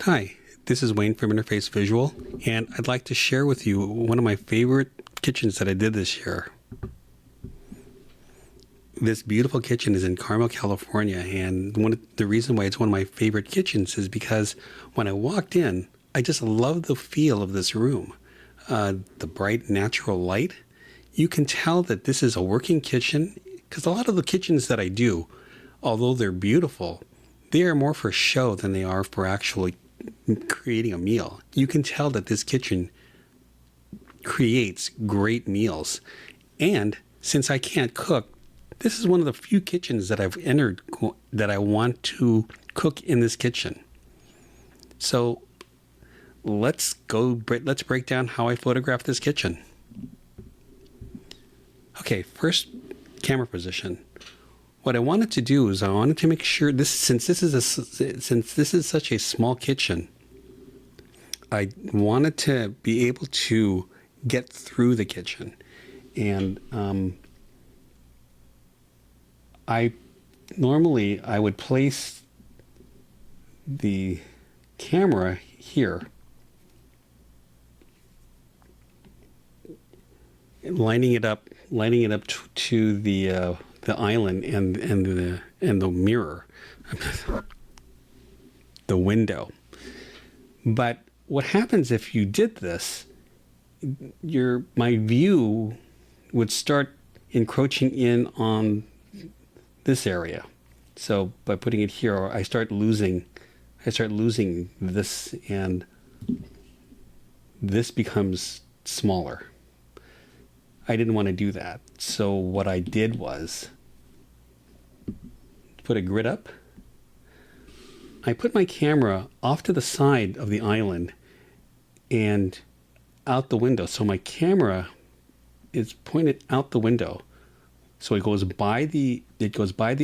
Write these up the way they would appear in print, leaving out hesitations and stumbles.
Hi, this is Wayne from Interface Visual, and I'd like to share with you one of my favorite kitchens that I did this year. This beautiful kitchen is in Carmel, California, and the reason why it's one of my favorite kitchens is because when I walked in, I just love the feel of this room. The bright natural light. You can tell that this is a working kitchen, because a lot of the kitchens that I do, although they're beautiful, they are more for show than they are for actually creating a meal. You can tell that this kitchen creates great meals. And since I can't cook, this is one of the few kitchens that I've entered that I want to cook in this kitchen. So let's break down how I photographed this kitchen. Okay, first, camera position. What I wanted to do is I wanted to make sure since this is such a small kitchen, I wanted to be able to get through the kitchen, and I would place the camera here, lining it up to the island and the mirror, the window. But what happens if you did this? My view would start encroaching in on this area. So by putting it here, I start losing this, and this becomes smaller. I didn't want to do that. So what I did was put a grid up. I put my camera off to the side of the island and out the window. So my camera is pointed out the window. So it goes by the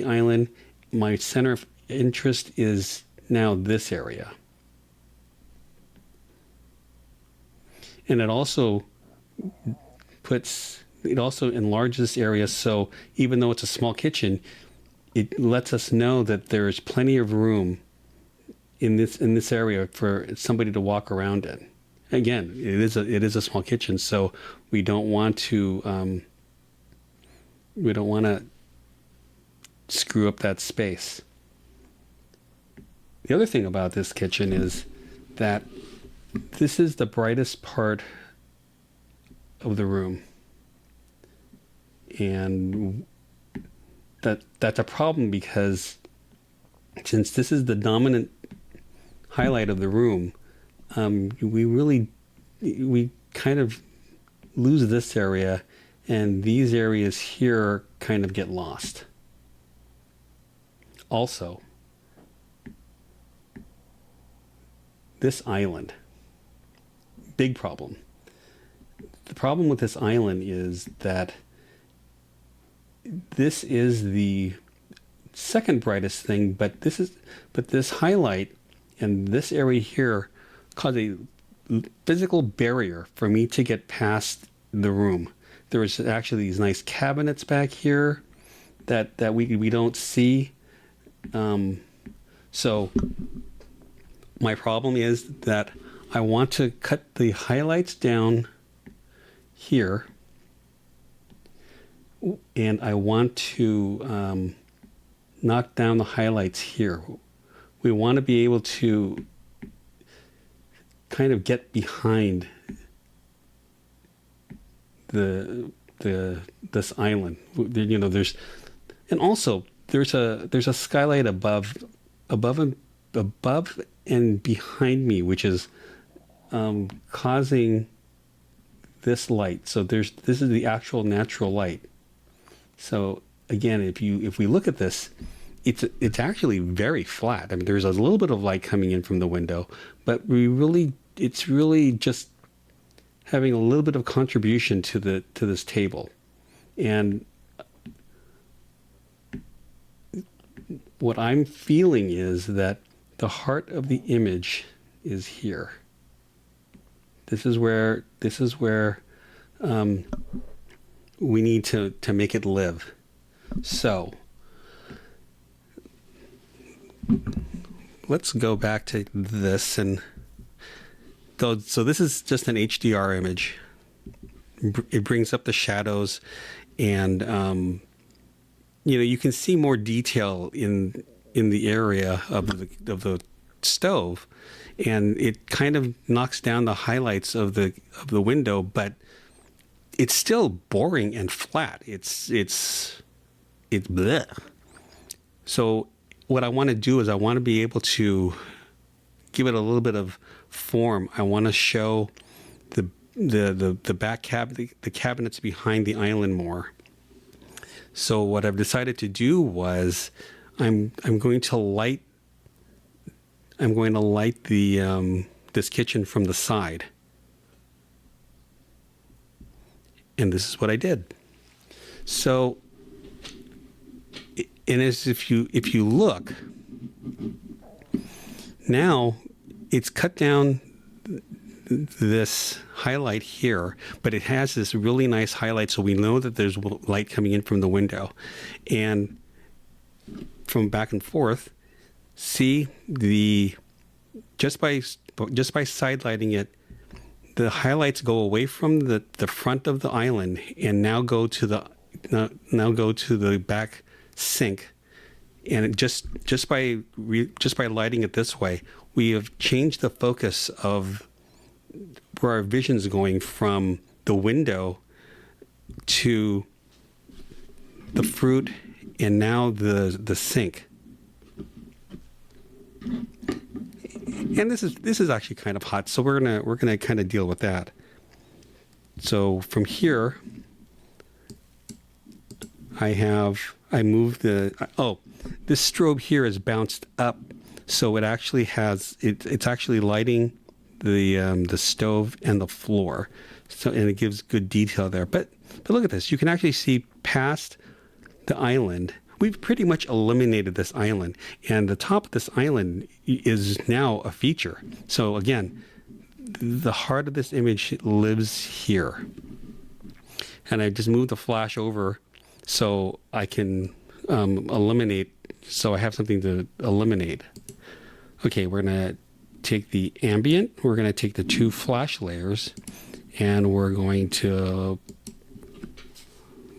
island. My center of interest is now this area. And it also enlarges this area, so even though it's a small kitchen, it lets us know that there's plenty of room in this area for somebody to walk around in. Again, it is a small kitchen, so we don't want to screw up that space. The other thing about this kitchen is that this is the brightest part of the room. And that's a problem, because since this is the dominant highlight of the room, we kind of lose this area, and these areas here kind of get lost. Also, this island, big problem. The problem with this island is that this is the second brightest thing, but this highlight and this area here cause a physical barrier for me to get past the room. There is actually these nice cabinets back here that we don't see. So my problem is that I want to cut the highlights down here, and I want to knock down the highlights here. We want to be able to kind of get behind this island. You know, there's a skylight above and behind me, which is causing this light. So this is the actual natural light. So again, if we look at this, it's actually very flat. I mean, there's a little bit of light coming in from the window, but it's really just having a little bit of contribution to this table. And what I'm feeling is that the heart of the image is here. This is where we need to make it live. So let's go back to this. And so this is just an HDR image. It brings up the shadows, and you can see more detail in the area of the stove, and it kind of knocks down the highlights of the window, but it's still boring and flat. It's bleh. So what I want to do is I want to be able to give it a little bit of form. I want to show the back cabinet, the cabinets behind the island more. So what I've decided to do was I'm going to light the this kitchen from the side. And this is what I did. So, and as if you look, now it's cut down this highlight here, but it has this really nice highlight, so we know that there's light coming in from the window. And from back and forth, see just by side lighting it, the highlights go away from the front of the island and now go to the back sink. And it just by lighting it this way, we have changed the focus of where our vision's going from the window to the fruit and now the sink. And this is actually kind of hot, so we're gonna kind of deal with that. So from here, I moved this strobe here is bounced up, so it actually it's actually lighting the stove and the floor, and it gives good detail there. But look at this, you can actually see past the island. We've pretty much eliminated this island, and the top of this island is now a feature. So again, the heart of this image lives here. And I just moved the flash over so I can eliminate, so I have something to eliminate. Okay, we're going to take the ambient, we're going to take the two flash layers, and we're going to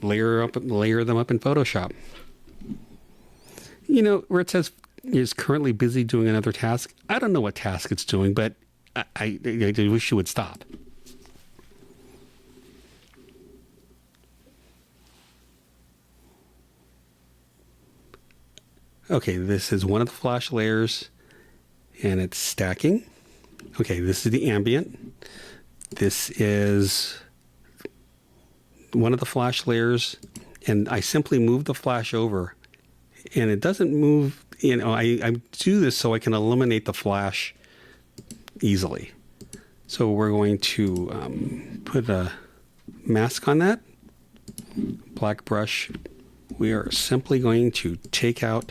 layer them up in Photoshop. Where it says is currently busy doing another task. I don't know what task it's doing, but I wish you would stop. Okay, this is one of the flash layers, and it's stacking. Okay, this is the ambient. This is one of the flash layers, and I simply move the flash over. And it doesn't move, I do this so I can eliminate the flash easily. So we're going to put a mask on that. Black brush. We are simply going to take out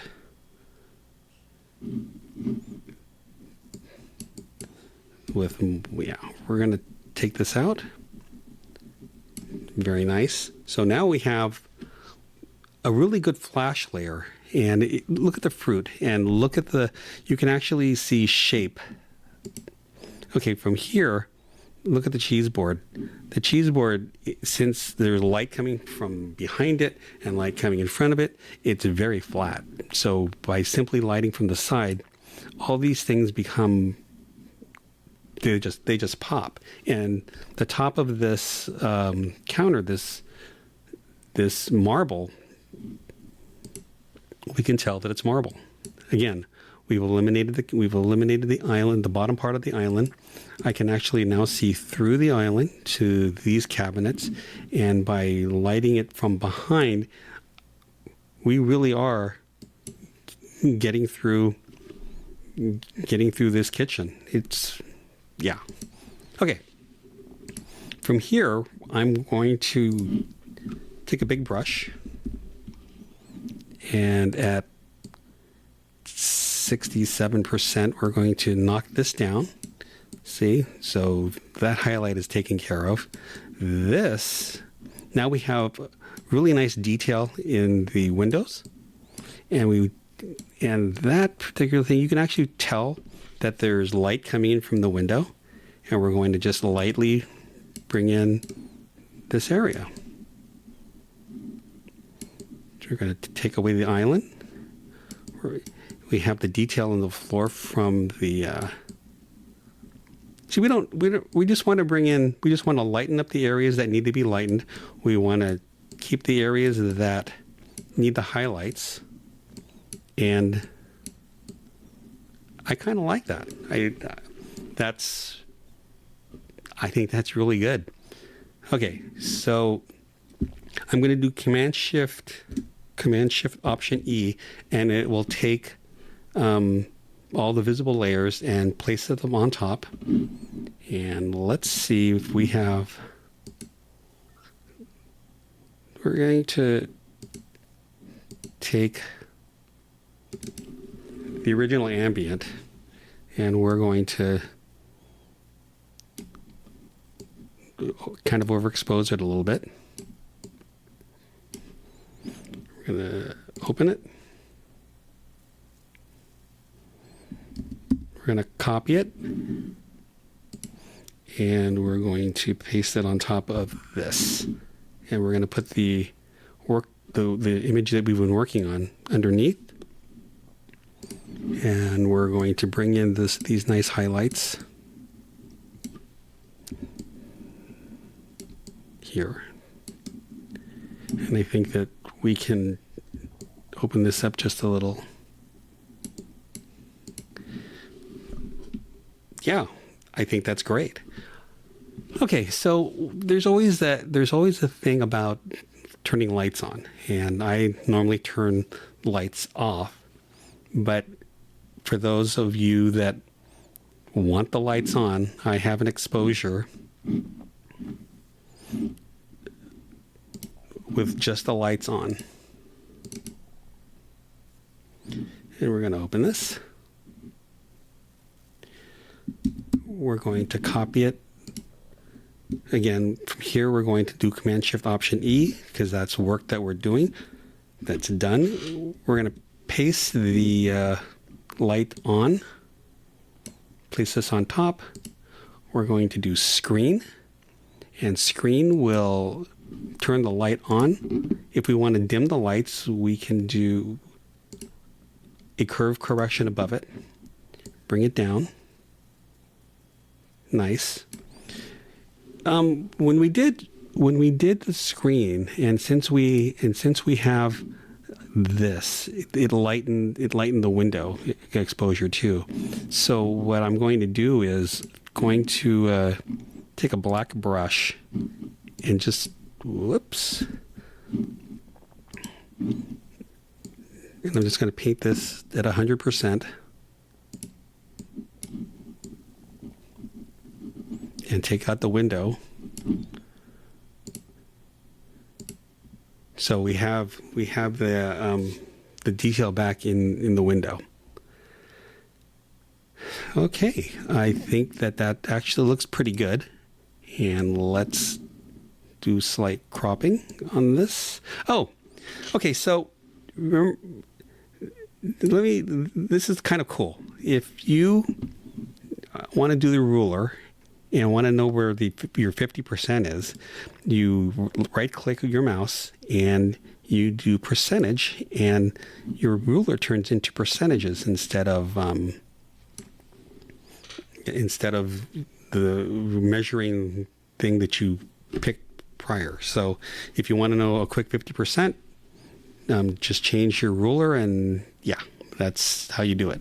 we're going to take this out. Very nice. So now we have a really good flash layer. And look at the fruit, and look at you can actually see shape. Okay, from here, look at the cheese board. The cheese board, since there's light coming from behind it and light coming in front of it, it's very flat. So by simply lighting from the side, all these things become, they just pop. And the top of this counter, this marble, we can tell that it's marble. Again, we've eliminated the island, the bottom part of the island. I can actually now see through the island to these cabinets, and by lighting it from behind, we really are getting through this kitchen. Yeah. Okay. From here, I'm going to take a big brush, and at 67%, we're going to knock this down. See, so that highlight is taken care of. This, now we have really nice detail in the windows, and we And that particular thing, you can actually tell that there's light coming in from the window, and we're going to just lightly bring in this area. So we're going to take away the island. We have the detail on the floor from the. See, we just want to bring in. We just want to lighten up the areas that need to be lightened. We want to keep the areas that need the highlights, and I kind of like that. I think that's really good. Okay, so I'm going to do Command Shift Option E, and it will take all the visible layers and place them on top. And let's see if we have. We're going to take the original ambient, and we're going to kind of overexpose it a little bit. We're going to open it. We're going to copy it, and we're going to paste it on top of this. And we're going to put the image that we've been working on underneath. And we're going to bring in these nice highlights here. And I think that we can open this up just a little. Yeah, I think that's great. Okay, so there's always a thing about turning lights on, and I normally turn lights off. But for those of you that want the lights on, I have an exposure with just the lights on. And we're going to open this. We're going to copy it. Again, from here, we're going to do Command Shift Option E, because that's work that we're doing. That's done. We're going to paste the light on. Place this on top. We're going to do Screen, and Screen will turn the light on. If we want to dim the lights, we can do a curve correction above it. Bring it down. Nice. When we did the screen, and since we have this, it lightened the window exposure too. So what I'm going to do is going to take a black brush and just whoops, and I'm just going to paint this at 100%. And take out the window. So we have the detail back in the window. Okay, I think that actually looks pretty good. And let's do slight cropping on this. Oh, okay. So this is kind of cool. If you want to do the ruler and want to know where your 50% is, you right-click your mouse and you do percentage, and your ruler turns into percentages instead of the measuring thing that you picked prior. So if you want to know a quick 50%, just change your ruler, and yeah, that's how you do it.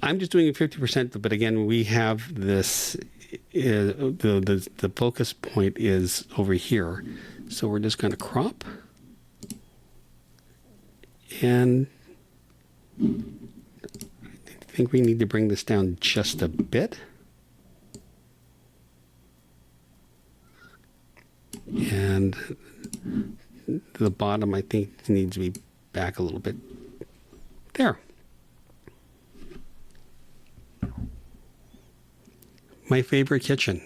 I'm just doing 50%, but again, we have this, the focus point is over here. So we're just going to crop. And I think we need to bring this down just a bit. And the bottom, I think, needs to be back a little bit. There. My favorite kitchen.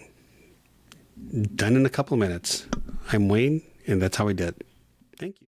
Done in a couple of minutes. I'm Wayne, and that's how I did. Thank you.